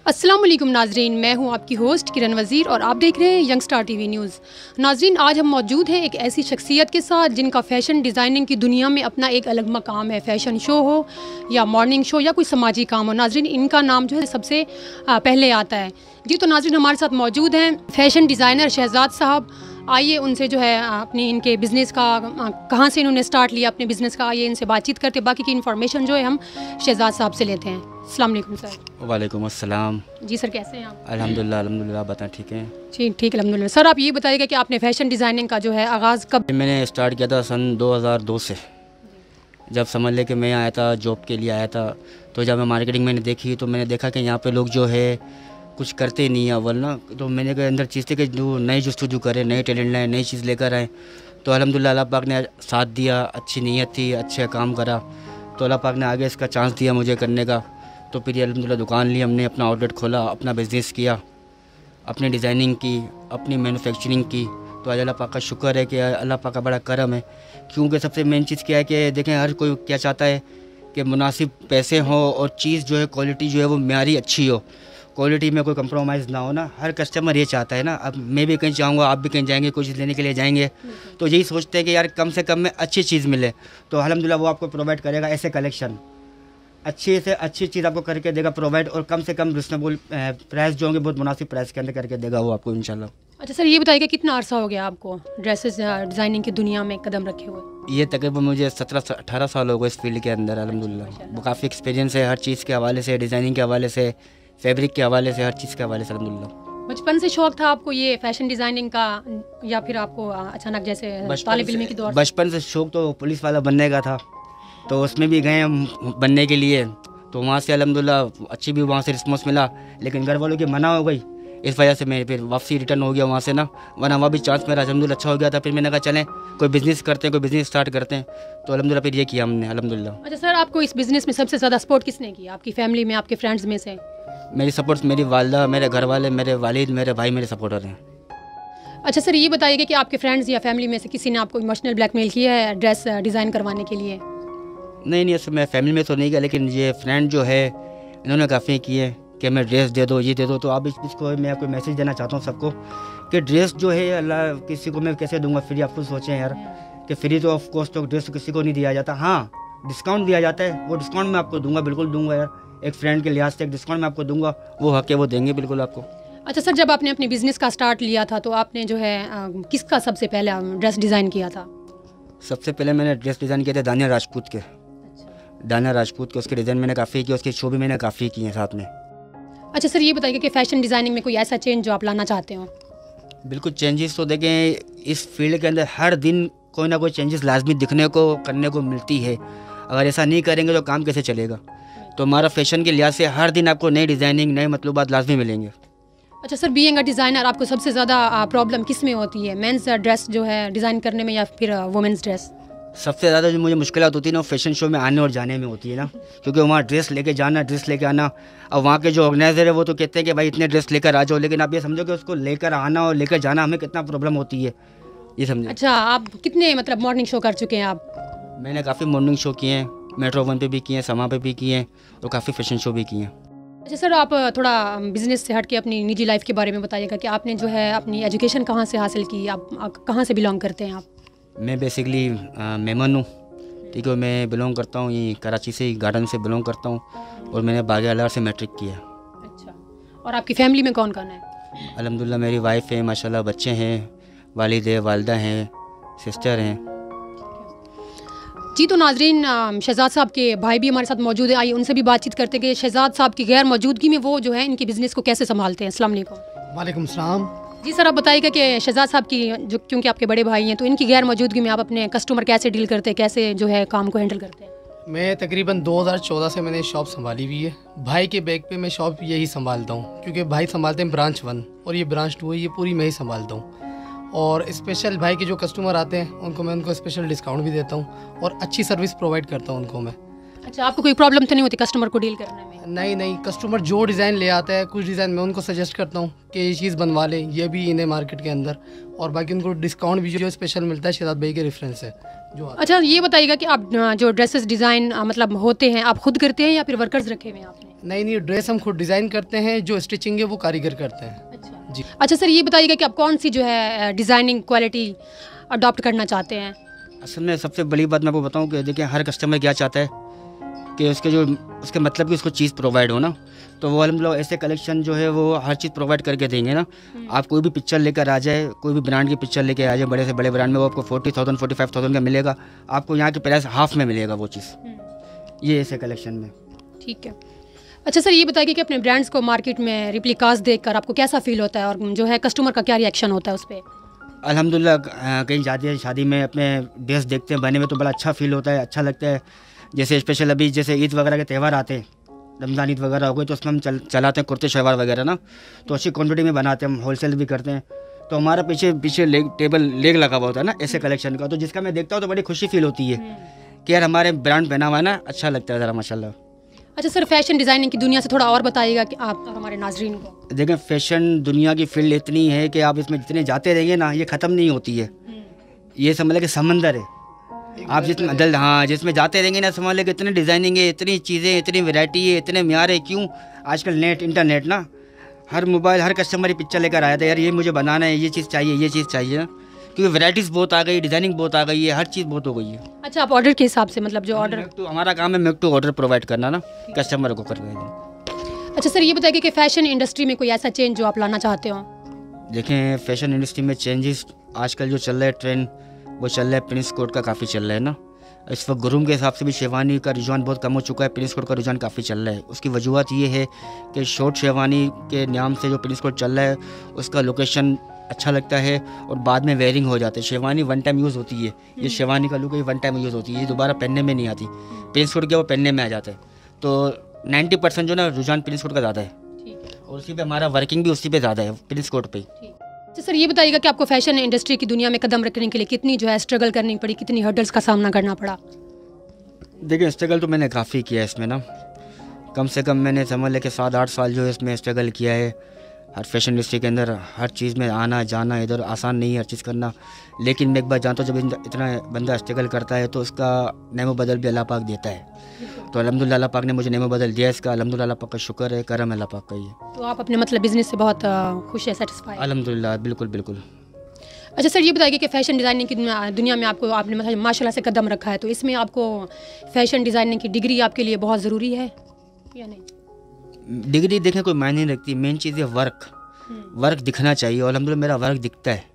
अस्सलाम वालेकुम नाजरीन, मैं हूं आपकी होस्ट किरण वज़ीर और आप देख रहे हैं यंग स्टार टीवी न्यूज़। नाजरीन, आज हम मौजूद हैं एक ऐसी शख्सियत के साथ जिनका फ़ैशन डिज़ाइनिंग की दुनिया में अपना एक अलग मकाम है। फ़ैशन शो हो या मॉर्निंग शो या कोई समाजी काम हो, नाजरीन इनका नाम जो है सबसे पहले आता है। जी तो नाजरीन हमारे साथ मौजूद हैं फ़ैशन डिज़ाइनर शहजाद साहब। आइए उनसे जो है अपनी इनके बिज़नेस का कहाँ से इन्होंने स्टार्ट लिया अपने बिज़नेस का, आइए इनसे बातचीत करते, बाकी की इन्फॉर्मेशन जो है हम शहजाद साहब से लेते हैं। अस्सलाम वालेकुम सर। वालेकुम अस्सलाम। जी सर, कैसे हैं आप? अल्हम्दुलिल्लाह अल्हम्दुलिल्लाह, आप बताएं ठीक हैं? जी ठीक, अल्हम्दुलिल्लाह। सर आप ये बताइएगा कि आपने फ़ैशन डिज़ाइनिंग का जो है आगाज़ कब? मैंने स्टार्ट किया था सन 2002 से। जब समझ ले कि मैं आया था, जॉब के लिए आया था, तो जब मैं मार्केटिंग मैंने देखी तो मैंने देखा कि यहाँ पे लोग जो है कुछ करते नहीं है अव्वल ना, तो मैंने के अंदर चीज़ थी कि जो नई जस्तुजू करें, नए टैलेंट लाएँ, नई चीज़ लेकर आएँ। तो अल्हम्दुलिल्लाह अल्लाह पाक ने साथ दिया, अच्छी नीयत थी, अच्छा काम करा, तो अल्लाह पाक ने आगे इसका चांस दिया मुझे करने का। तो फिर अल्हम्दुलिल्लाह दुकान ली हमने, अपना आउटलेट खोला, अपना बिज़नेस किया, अपनी डिज़ाइनिंग की, अपनी मैन्युफैक्चरिंग की। तो आज अल्लाह पाक का शुक्र है कि अल्लाह पाक का बड़ा करम है, क्योंकि सबसे मेन चीज़ क्या है कि देखें हर कोई क्या चाहता है कि मुनासिब पैसे हों और चीज़ जो है क्वालिटी जो है वो म्यारी अच्छी हो, क्वालिटी में कोई कंप्रोमाइज़ ना हो ना। हर कस्टमर ये चाहता है ना। अब मैं भी कहीं चाहूँगा, आप भी कहीं जाएंगे, कोई चीज़ लेने के लिए जाएंगे तो यही सोचते हैं कि यार कम से कम में अच्छी चीज़ मिले। तो अल्हम्दुलिल्लाह वो आपको प्रोवाइड करेगा ऐसे कलेक्शन, अच्छी से अच्छी चीज़ आपको करके देगा प्रोवाइड, और कम से कम रिजनेबल प्राइस जो होंगे बहुत मुनासिब प्राइस के अंदर करके देगा वो आपको इंशाल्लाह। अच्छा सर, ये बताइएगा कितना अरसा हो गया आपको ड्रेसेस डिज़ाइनिंग की दुनिया में कदम रखे हुए? ये तकरीबन मुझे 17-18 साल हो गए इस फील्ड के अंदर अल्हम्दुलिल्लाह। वो काफ़ी एक्सपीरियंस है हर चीज़ के हवाले से, डिज़ाइनिंग के हवाले से, फैब्रिक के हवाले से, हर चीज़ के हवाले से अल्हम्दुलिल्लाह। बचपन से शौक था आपको ये फ़ैशन डिज़ाइनिंग का, या फिर आपको अचानक जैसे तालिब इल्मी की दौर से? बचपन से शौक तो पुलिस वाला बनने का था, तो उसमें भी गए हम बनने के लिए, तो वहाँ से अल्हम्दुलिल्लाह अच्छी भी वहाँ से रिस्पॉन्स मिला, लेकिन घर वालों की मना हो गई, इस वजह से मैं फिर वापसी रिटर्न हो गया वहाँ से ना, वरना वहाँ भी चांस मेरा अल्हम्दुलिल्लाह अच्छा हो गया था। फिर मैंने कहा चलें कोई बिज़नेस करते हैं, कोई बिज़नेस स्टार्ट करते हैं, तो अल्हम्दुलिल्लाह फिर ये किया हमने अल्हम्दुलिल्लाह। अच्छा सर, आपको इस बिज़नेस में सबसे ज़्यादा सपोर्ट किसने किया, आपकी फैमिली में, आपके फ्रेंड्स में से? मेरी सपोर्ट मेरी वालदा, मेरे घर वाले, मेरे वालिद, मेरे भाई मेरे सपोर्टर हैं। अच्छा सर, ये बताइएगा कि आपके फ्रेंड्स या फैमिली में से किसी ने आपको इमोशनल ब्लैकमेल किया है ड्रेस डिज़ाइन करवाने के लिए? नहीं, ऐसे मैं फैमिली में तो नहीं किया, लेकिन ये फ्रेंड जो है इन्होंने काफ़ी किए कि मैं ड्रेस दे दो, ये दे दो। तो अब इसको मैं आपको मैसेज देना चाहता हूँ सबको कि ड्रेस जो है अल्लाह किसी को मैं कैसे दूंगा फ्री। आप खुद सोचें यार कि फ्री तो ऑफ कोर्स तो ड्रेस तो किसी को नहीं दिया जाता, हाँ डिस्काउंट दिया जाता है, वो डिस्काउंट मैं आपको दूंगा, बिल्कुल दूंगा यार। एक फ्रेंड के लिहाज से एक डिस्काउंट मैं आपको दूंगा, वो हक है वो देंगे बिल्कुल आपको। अच्छा सर, जब आपने अपने बिज़नेस का स्टार्ट लिया था तो आपने जो है किसका सबसे पहले ड्रेस डिज़ाइन किया था? सबसे पहले मैंने ड्रेस डिज़ाइन किए थे दानिया राजपूत के। दानिया राजपूत के उसके डिज़ाइन मैंने काफ़ी किए, उसके शो भी मैंने काफ़ी किए हैं साथ में। अच्छा सर, ये बताइए कि फ़ैशन डिज़ाइनिंग में कोई ऐसा चेंज जो आप लाना चाहते हो? बिल्कुल चेंजेस तो देखें इस फील्ड के अंदर हर दिन कोई ना कोई चेंजेस लाजमी दिखने को करने को मिलती है। अगर ऐसा नहीं करेंगे तो काम कैसे चलेगा? तो हमारा फैशन के लिहाज से हर दिन आपको नई डिज़ाइनिंग, नए मतलूबात लाजमी मिलेंगे। अच्छा सर, बीइंग अ डिज़ाइनर आपको सबसे ज़्यादा प्रॉब्लम किस में होती है, मेंस ड्रेस जो है डिज़ाइन करने में या फिर वुमेंस ड्रेस? सबसे ज़्यादा जो मुझे मुश्किलात होती है ना वो फैशन शो में आने और जाने में होती है ना, क्योंकि वहाँ ड्रेस लेके जाना, ड्रेस लेके आना। और वहाँ के जो ऑर्गेनाइजर है वो तो कहते हैं कि भाई इतने ड्रेस लेकर आ जाओ, लेकिन आप ये समझो कि उसको लेकर आना और लेकर जाना हमें कितना प्रॉब्लम होती है, ये समझे। अच्छा, आप कितने मतलब मॉर्निंग शो कर चुके हैं आप? मैंने काफ़ी मॉर्निंग शो किए हैं, मेट्रो 1 पे भी किए हैं, समा पे भी किए हैं, और काफ़ी फैशन शो भी किए हैं। अच्छा सर, आप थोड़ा बिज़नेस से हट के अपनी निजी लाइफ के बारे में बताइएगा कि आपने जो है अपनी एजुकेशन कहाँ से हासिल की, आप कहाँ से बिलोंग करते हैं आप? मैं बेसिकली मेमन हूँ, ठीक है। मैं बिलोंग करता हूँ ये कराची से, गार्डन से बिलोंग करता हूँ, और मैंने बागे अलार से मैट्रिक किया। अच्छा, और आपकी फैमिली में कौन कौन है? अल्हम्दुलिल्लाह मेरी वाइफ है माशाल्लाह, बच्चे हैं, वालिद है, वालदा हैं, सिस्टर हैं। जी तो नाजरीन, शहजाद साहब के भाई भी हमारे साथ मौजूद है, आइए उनसे भी बातचीत करते हैं कि शहजाद साहब की गैर मौजूदगी में वो जो है इनके बिज़नेस को कैसे संभालते हैं। अस्सलाम वालेकुम। वालेकुम सलाम। जी सर, आप बताइएगा कि शहजाद साहब की जो, क्योंकि आपके बड़े भाई हैं, तो इनकी गैर मौजूदगी में आप अपने कस्टमर कैसे डील करते हैं, कैसे जो है काम को हैंडल करते हैं? मैं तकरीबन 2014 से मैंने शॉप संभाली हुई है। भाई के बैग पे मैं शॉप यही संभालता हूँ, क्योंकि भाई संभालते हैं ब्रांच 1 और ये ब्रांच 2 है, ये पूरी मैं ही संभालता हूँ। और स्पेशल भाई के जो कस्टमर आते हैं उनको स्पेशल डिस्काउंट भी देता हूँ और अच्छी सर्विस प्रोवाइड करता हूँ उनको मैं। अच्छा, आपको कोई प्रॉब्लम तो नहीं होती कस्टमर को डील करने में? नहीं, कस्टमर जो डिज़ाइन ले आता है, कुछ डिज़ाइन मैं उनको सजेस्ट करता हूँ कि ये चीज़ बनवा लें, ये भी इन्हें मार्केट के अंदर, और बाकी उनको डिस्काउंट भी जो स्पेशल मिलता है शहजाद भाई के रेफरेंस से जो। अच्छा, ये बताइएगा कि आप जो ड्रेसेस डिज़ाइन मतलब होते हैं आप खुद करते हैं या फिर वर्कर्स रखे हुए हैं आपने? नई नई ड्रेस हम खुद डिज़ाइन करते हैं, जो स्टिचिंग है वो कारीगर करते हैं। जी। अच्छा सर, ये बताइएगा कि आप कौन सी जो है डिज़ाइनिंग क्वालिटी अडॉप्ट करना चाहते हैं? असल में सबसे बड़ी बात मैं आपको बताऊं कि देखिए हर कस्टमर क्या चाहता है कि उसके मतलब कि उसको चीज़ प्रोवाइड हो ना, तो वो अलहमदिल्ला ऐसे कलेक्शन जो है वो हर चीज़ प्रोवाइड करके देंगे ना। आप कोई भी पिक्चर लेकर आ जाए, कोई भी ब्रांड की पिक्चर लेकर आ जाए, बड़े से बड़े ब्रांड में वो आपको 40,000 45,000 का मिलेगा, आपको यहाँ के प्राइस हाफ में मिलेगा वो चीज़, ये ऐसे कलेक्शन में। ठीक है। अच्छा सर, ये बताइए कि अपने ब्रांड्स को मार्केट में रिप्लिकास देखकर आपको कैसा फील होता है और जो है कस्टमर का क्या रिएक्शन होता है उस पर? अल्हम्दुलिल्लाह कहीं शादी में अपने ड्रेस देखते हैं बने हुए तो बड़ा अच्छा फील होता है, अच्छा लगता है। जैसे स्पेशल अभी जैसे ईद वगैरह के त्यौहार आते हैं, रमज़ान ईद वगैरह हो गई, तो उसमें हम चलाते हैं कुर्ते शलवार वगैरह ना, तो अच्छी क्वांटिटी में बनाते हैं, हम होलसेल भी करते हैं। तो हमारा पीछे लेग लगा हुआ होता है ना ऐसे कलेक्शन का, तो जिसका मैं देखता हूँ तो बड़ी खुशी फील होती है कि यार हमारे ब्रांड पहना हुआ है ना, अच्छा लगता है ज़रा माशाल्लाह। अच्छा सर, फैशन डिज़ाइनिंग की दुनिया से थोड़ा और बताइएगा कि आप और हमारे नाजरीन को। देखें फैशन दुनिया की फील्ड इतनी है कि आप इसमें जितने जाते रहेंगे ना ये ख़त्म नहीं होती है। ये समझ लें कि समंदर है, आप जिसमें जाते रहेंगे ना समझ लें कि इतनी डिज़ाइनिंग है, इतनी चीज़ें, इतनी वैरायटी है, इतने म्यार है। क्यों आजकल इंटरनेट ना, हर मोबाइल हर कस्टमर ही पिक्चर लेकर आया था, यार ये मुझे बनाना है, ये चीज़ चाहिए ना, क्योंकि वैराइटीज़ बहुत आ गई, डिज़ाइनिंग बहुत आ गई है, हर चीज़ बहुत हो गई है। अच्छा, आप ऑर्डर के हिसाब से मतलब जो ऑर्डर तो हमारा काम है मेक टू ऑर्डर प्रोवाइड करना ना कस्टमर को करके। अच्छा सर, ये बताइए कि फ़ैशन इंडस्ट्री में कोई ऐसा चेंज जो आप लाना चाहते हो? देखें फैशन इंडस्ट्री में चेंजेस आजकल जो चल रहा है ट्रेंड, वो चल रहा है प्रिंस कोट का काफ़ी चल रहा है ना। इस वक्त गुरूम के हिसाब से भी शेरवानी का रुझान बहुत कम हो चुका है, प्रिंस कोट का रुझान काफ़ी चल रहा है। उसकी वजूहत ये है कि शॉर्ट शेरवानी के नाम से जो प्रिंस कोट चल रहा है उसका लोकेशन अच्छा लगता है और बाद में वेयरिंग हो जाता है। शेरवानी वन टाइम यूज़ होती है, ये शेरवानी का लुक है वन टाइम यूज़ होती है, ये दोबारा पहनने में नहीं आती। प्रिंस कोट क्या वो पहनने में आ जाता है, तो 90% जो ना रुझान प्रिंस कोट का ज़्यादा है और उसी पे हमारा वर्किंग भी उसी पे ज़्यादा है, प्रिंस कोट पे। तो सर ये बताइएगा कि आपको फैशन इंडस्ट्री की दुनिया में कदम रखने के लिए कितनी जो है स्ट्रगल करनी पड़ी, कितनी हर्डल्स का सामना करना पड़ा? देखिए स्ट्रगल तो मैंने काफ़ी किया है इसमें ना, कम से कम मैंने समझ लें कि 7-8 साल जो है इसमें स्ट्रगल किया है। हर फैशन इंडस्ट्री के अंदर हर चीज़ में आना जाना इधर आसान नहीं है हर चीज़ करना, लेकिन मैं एक बार जानता हूँ जब इतना बंदा स्ट्रगल करता है तो उसका नेमो बदल भी अल्लाह पाक देता है। तो अल्हम्दुलिल्लाह अल्लाह पाक ने मुझे नेमो बदल दिया, इसका अल्हम्दुलिल्लाह अल्लाह पाक का शुक्र है, करम है अल्लाह पाक का। ये तो आप अपने मतलब बिजनेस से बहुत खुश है, सेटिस्फाई? अल्हम्दुलिल्लाह बिल्कुल बिल्कुल। अच्छा सर, ये बताइए कि फ़ैशन डिज़ाइनिंग की दुनिया में आपने मतलब माशाल्लाह से कदम रखा है, तो इसमें आपको फ़ैशन डिज़ाइनिंग की डिग्री आपके लिए बहुत ज़रूरी है या नहीं? डिग्री देखें कोई मायने नहीं रखती, मेन चीज़ है वर्क दिखना चाहिए और अल्हम्दुलिल्लाह मेरा वर्क दिखता है।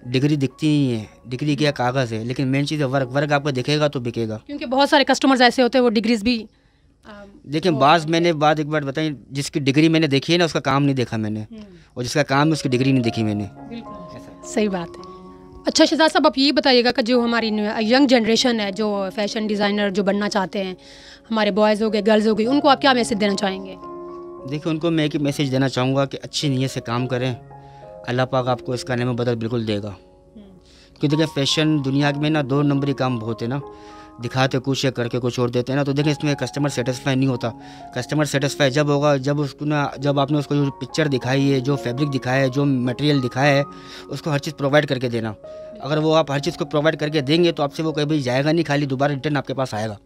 डिग्री दिखती नहीं है, डिग्री क्या कागज़ है, लेकिन मेन चीज़ है वर्क आपको दिखेगा तो बिकेगा। क्योंकि बहुत सारे कस्टमर्स ऐसे होते हैं वो डिग्रीज भी देखिए मैंने एक बार बताई, जिसकी डिग्री मैंने देखी है ना उसका काम नहीं देखा मैंने, और जिसका काम है उसकी डिग्री नहीं देखी मैंने। सही बात है। अच्छा शहजाद साहब, आप ये बताइएगा कि जो हमारी यंग जनरेशन है जो फैशन डिज़ाइनर जो बनना चाहते हैं, हमारे बॉयज़ हो गए गर्ल्स हो गई, उनको आप क्या मैसेज देना चाहेंगे? देखिए उनको मैं एक ही मैसेज देना चाहूँगा कि अच्छी नीयत से काम करें, अल्लाह पाक आपको इसका नेमो बदल बिल्कुल देगा। क्योंकि देखिए फैशन दुनिया में ना 2 नंबरी काम बहुत है ना, दिखाते कुछ या करके कुछ और देते हैं ना, तो देखिए इसमें कस्टमर सेटिस्फाई नहीं होता। कस्टमर सेटिस्फाई जब होगा जब आपने उसको जो पिक्चर दिखाई है, जो फैब्रिक दिखाया है, जो मटेरियल दिखाया है, उसको हर चीज़ प्रोवाइड करके देना। अगर वो आप हर चीज़ को प्रोवाइड करके देंगे तो आपसे वो कभी जाएगा नहीं, खाली दोबारा रिटर्न आपके पास आएगा।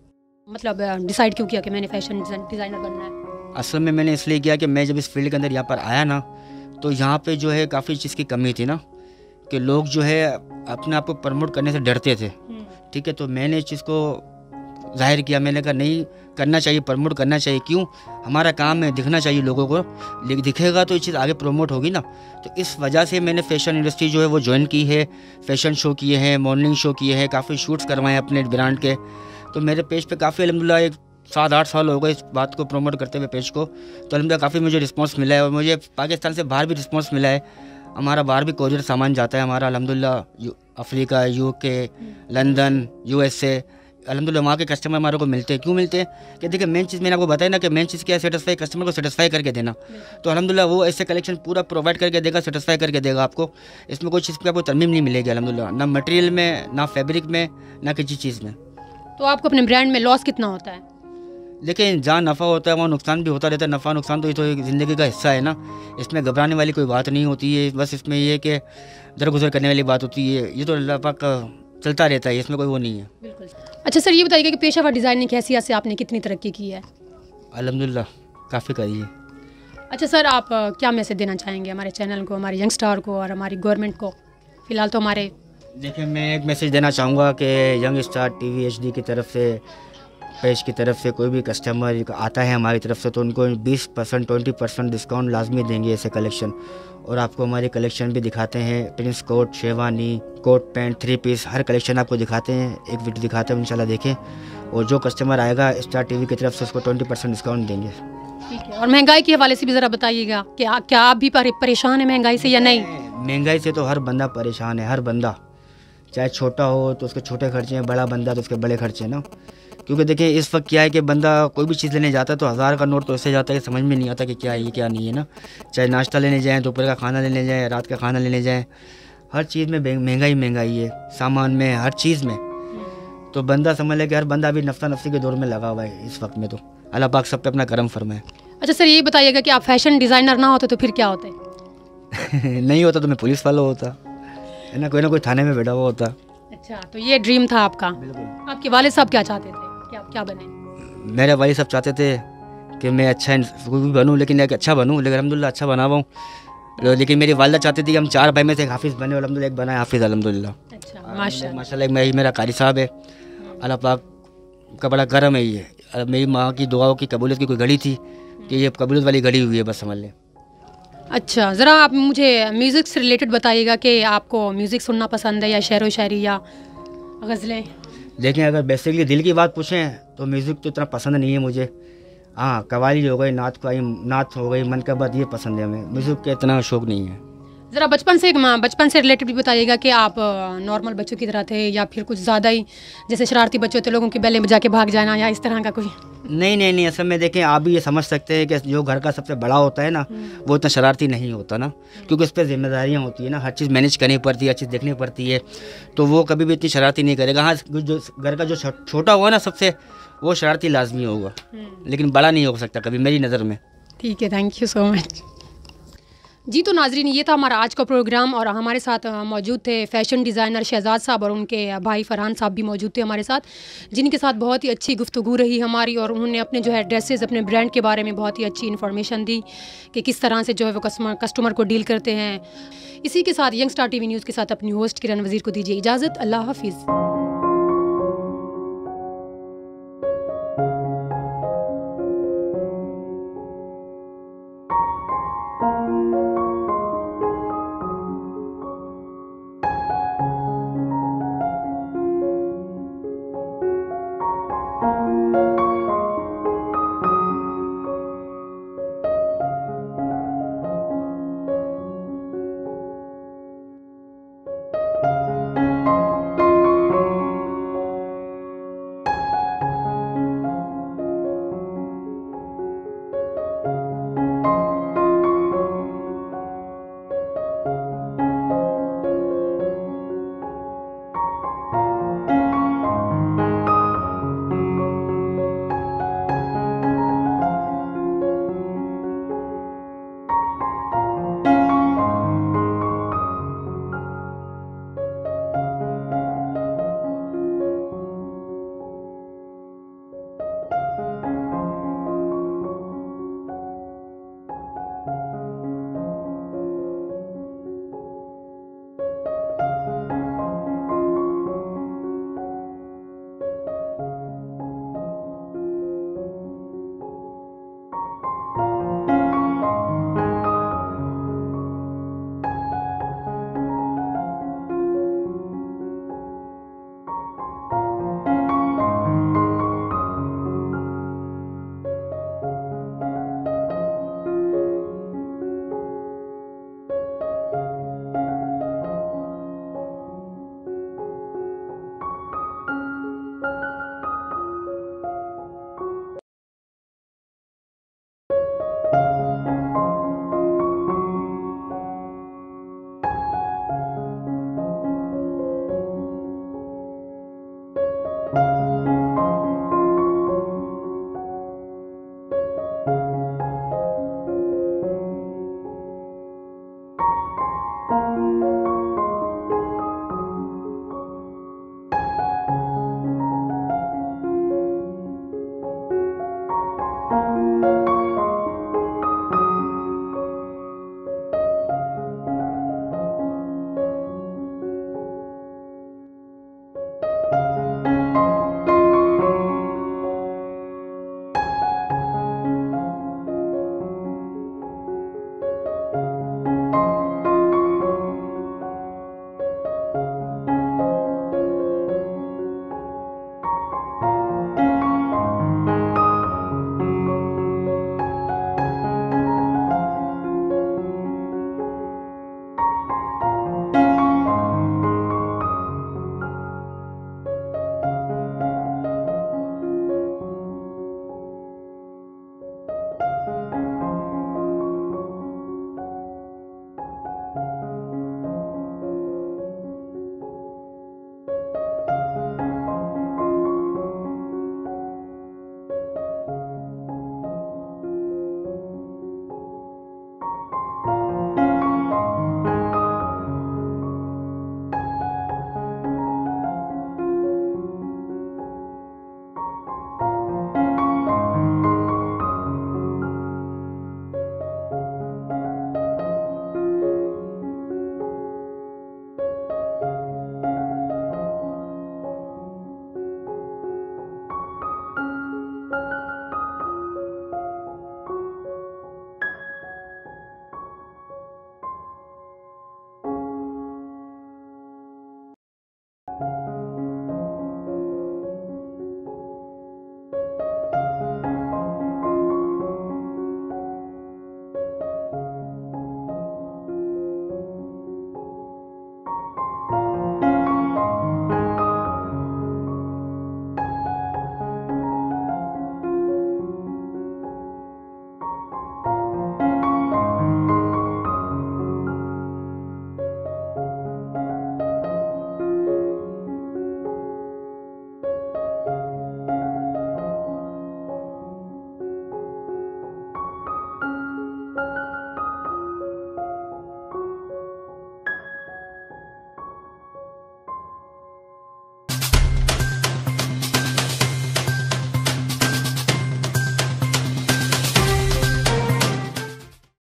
मतलब डिसाइड क्यों किया कि मैंने फैशन डिज़ाइनर बनना है? असल में मैंने इसलिए किया कि मैं जब इस फील्ड के अंदर यहाँ पर आया ना, तो यहाँ पे जो है काफ़ी चीज़ की कमी थी ना, कि लोग जो है अपने आप को प्रमोट करने से डरते थे। ठीक है, तो मैंने इस चीज़ को जाहिर किया, मैंने कहा नहीं करना चाहिए, प्रमोट करना चाहिए। क्यों? हमारा काम है, दिखना चाहिए लोगों को, दिखेगा तो ये चीज़ आगे प्रमोट होगी ना। तो इस वजह से मैंने फैशन इंडस्ट्री जो है वो ज्वाइन की है, फैशन शो किए हैं, मॉर्निंग शो किए हैं, काफ़ी शूट्स करवाए अपने ब्रांड के। तो मेरे पेज पे काफ़ी अल्हम्दुलिल्लाह एक 7-8 साल हो गए इस बात को प्रमोट करते हुए पेज को, तो अल्हम्दुलिल्लाह काफ़ी मुझे रिस्पांस मिला है और मुझे पाकिस्तान से बाहर भी रिस्पांस मिला है। हमारा बाहर भी कोरियर सामान जाता है हमारा अल्हम्दुलिल्लाह, अफ्रीका, यूके, लंदन, यूएसए, अल्हम्दुलिल्लाह वहाँ के कस्टमर हमारे को मिलते हैं। क्यों मिलते हैं कि देखिए मेन चीज़ मैंने आपको बताया ना कि मेन चीज़ क्या है, सेटिस्फाई, कस्टमर को सेटिस्फाई करके देना। तो अल्हम्दुलिल्लाह वो ऐसे कलेक्शन पूरा प्रोवाइड करके देगा, सेटिस्फाई करके देगा आपको। इसमें कोई चीज़ की आपको तरमीम नहीं मिलेगी अल्हम्दुलिल्लाह, ना मटेरियल में, ना फैब्रिक में, ना किसी चीज़ में। तो आपको अपने ब्रांड में लॉस कितना होता है? लेकिन जहाँ नफ़ा होता है वहाँ नुकसान भी होता रहता है। नफ़ा नुकसान तो ये तो एक ज़िंदगी का हिस्सा है ना, इसमें घबराने वाली कोई बात नहीं होती है। बस इसमें ये कि दरगुजर करने वाली बात होती है, ये तो अल्लाह पाक का चलता रहता है, इसमें कोई वो नहीं है। बिल्कुल। अच्छा सर, ये बताइए कि पेशेवर डिज़ाइनिंग की हैसियत से आपने कितनी तरक्की की है? अल्हम्दुलिल्लाह काफ़ी करी है। अच्छा सर, आप क्या मैसेज देना चाहेंगे हमारे चैनल को, हमारे यंग स्टार को और हमारी गवर्नमेंट को? फ़िलहाल तो हमारे देखिए, मैं एक मैसेज देना चाहूँगा कि यंग स्टार टीवी HD की तरफ से, पेज की तरफ से कोई भी कस्टमर आता है हमारी तरफ से तो उनको 20% 20% डिस्काउंट लाजमी देंगे ऐसे कलेक्शन। और आपको हमारी कलेक्शन भी दिखाते हैं, prince coat, sherwani, coat pant, 3 piece, हर कलेक्शन आपको दिखाते हैं। एक वीडियो दिखाते हैं, इंशाल्लाह देखें। और जो कस्टमर आएगा स्टार टीवी की तरफ से उसको 20% डिस्काउंट देंगे। ठीक है। और महंगाई के हवाले से भी ज़रा बताइएगा कि क्या आप भी परेशान हैं महंगाई से या नहीं? महंगाई से तो हर बंदा परेशान है, हर बंदा, चाहे छोटा हो तो उसके छोटे खर्चे हैं, बड़ा बंदा तो उसके बड़े खर्चे हैं ना। क्योंकि देखिए इस वक्त क्या है कि बंदा कोई भी चीज़ लेने जाता है तो 1000 का नोट तो ऐसे जाता है कि समझ में नहीं आता कि क्या है ये क्या नहीं है ना। चाहे नाश्ता लेने जाएँ, दोपहर का खाना लेने जाएँ, रात का खाना लेने जाएँ, हर चीज़ में महंगाई है, सामान में, हर चीज़ में। तो बंदा समझ ले कि हर बंदा अभी नफ्सा नफ्सी के दौर में लगा हुआ है इस वक्त में। तो अल्लाह पाक सब पे अपना करम फरमाए। अच्छा सर, ये बताइएगा कि आप फैशन डिज़ाइनर ना होते तो फिर क्या होते? नहीं होता तो मैं पुलिस वाला होता है ना, कोई थाने में बैठा हुआ होता। अच्छा, तो ये ड्रीम था आपका। बिल्कुल। आपके वालिद साहब क्या चाहते थे कि आप क्या बने? मेरे वाली सब चाहते थे कि मैं अच्छा कोई भी बनूँ, लेकिन एक अच्छा बनूँ, लेकिन अल्हम्दुलिल्लाह अच्छा बना हुआ हूँ। लेकिन मेरी वालिदा चाहती थी कि हम 4 भाई में से एक हाफिज़ बने, और अल्हम्दुलिल्लाह एक बना है हाफिज़ अल्हम्दुलिल्लाह। अच्छा, माशाल्लाह। मेरा कारी साहब है, अल्लाह पाक का बड़ा करम है ये। मेरी माँ की दुआओं की कबूलियत की कोई घड़ी थी कि ये कबूलियत वाली घड़ी हुई है, बस समझ लें। अच्छा, ज़रा आप मुझे म्यूज़िक से रिलेटेड बताइएगा कि आपको म्यूज़िक सुनना पसंद है या शेर व शायरी या गज़लें? देखें, अगर बेसिकली दिल की बात पूछें तो म्यूज़िक तो इतना पसंद नहीं है मुझे। हाँ, कव्वाली हो गई, नात हो गई, मनकबत, ये पसंद है हमें। म्यूज़िक का इतना शौक़ नहीं है। ज़रा बचपन से रिलेटेड भी बताइएगा कि आप नॉर्मल बच्चों की तरह थे या फिर कुछ ज़्यादा ही जैसे शरारती बच्चे होते लोगों की बेले में जाके भाग जाना या इस तरह का कुछ? नहीं, असल में देखें, आप भी ये समझ सकते हैं कि जो घर का सबसे बड़ा होता है ना, वो इतना शरारती नहीं होता ना, क्योंकि उस पर जिम्मेदारियाँ होती है ना, हर चीज़ मैनेज करनी पड़ती है, हर चीज़ देखनी पड़ती है। तो वो कभी भी इतनी शरारती नहीं करेगा। हाँ, जो घर का जो छोटा होगा ना सबसे, वो शरारती लाजमी होगा, लेकिन बड़ा नहीं हो सकता कभी मेरी नज़र में। ठीक है, थैंक यू सो मच। जी, तो नाजरीन, ये था हमारा आज का प्रोग्राम और हमारे साथ मौजूद थे फ़ैशन डिज़ाइनर शहजाद साहब और उनके भाई फरहान साहब भी मौजूद थे हमारे साथ, जिनके साथ बहुत ही अच्छी गुफ्तगू रही हमारी। और उन्होंने अपने जो है ड्रेसेस, अपने ब्रांड के बारे में बहुत ही अच्छी इन्फॉर्मेशन दी कि किस तरह से जो है वो कस्टमर को डील करते हैं। इसी के साथ यंग स्टार TV न्यूज़ के साथ अपनी होस्ट किरण वज़ीर को दीजिए इजाज़त। अल्लाह हाफिज़।